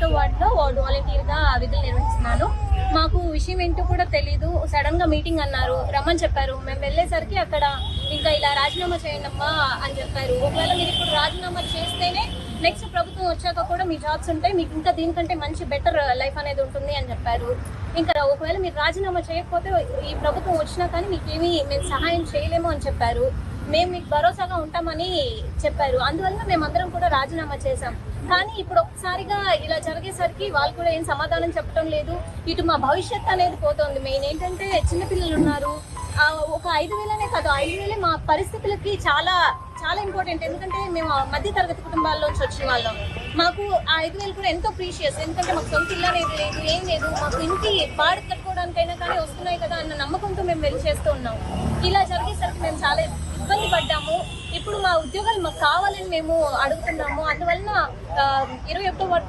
21వ వార్డులో వాలంటీర్గా విధులు నిర్వహిస్తున్నాను. మాకు విషయం ఏంటో కూడా తెలీదు. సడన్ గా మీటింగ్ అన్నారు, రమ్మని చెప్పారు. మేము వెళ్ళేసరికి అక్కడ ఇంకా ఇలా రాజీనామా చేయండి అమ్మా అని చెప్పారు. ఒకవేళ మీరు ఇప్పుడు రాజీనామా చేస్తేనే నెక్స్ట్ ప్రభుత్వం వచ్చాక కూడా మీ జాబ్స్ ఉంటాయి, మీకు ఇంకా దీనికంటే మంచి బెటర్ లైఫ్ అనేది ఉంటుంది అని చెప్పారు. ఇంకా ఒకవేళ మీరు రాజీనామా చేయకపోతే ఈ ప్రభుత్వం వచ్చినా కానీ మీకేమీ మేము సహాయం చేయలేము అని చెప్పారు. మేము మీకు భరోసాగా ఉంటామని చెప్పారు. అందువల్ల మేమందరం కూడా రాజీనామా చేశాం. కానీ ఇప్పుడు ఒకసారిగా ఇలా జరిగేసరికి వాళ్ళు కూడా ఏం సమాధానం చెప్పడం లేదు. ఇటు మా భవిష్యత్ అనేది పోతుంది. మెయిన్ ఏంటంటే చిన్నపిల్లలు ఉన్నారు. ఒక 5,000 కాదు, 5,000 మా పరిస్థితులకి చాలా చాలా ఇంపార్టెంట్. ఎందుకంటే మేము మధ్య తరగతి కుటుంబాల్లోంచి వచ్చిన వాళ్ళం. మాకు ఆ 5,000 కూడా ఎంతో ప్రీషియస్. ఎందుకంటే మాకు సొంత ఇల్లు అనేది లేదు, ఏం లేదు. మాకు ఇంటి బాడు కట్టుకోవడానికైనా కానీ వస్తున్నాయి కదా అన్న నమ్మకంతో మేము వెళ్ళి చేస్తూ ఉన్నాం. ఇలా జరిగేసరికి మేము చాలా ఇబ్బంది పడ్డాము. ఇప్పుడు మా ఉద్యోగాలు మాకు కావాలని మేము అడుగుతున్నాము. అందువలన 21వ వార్డు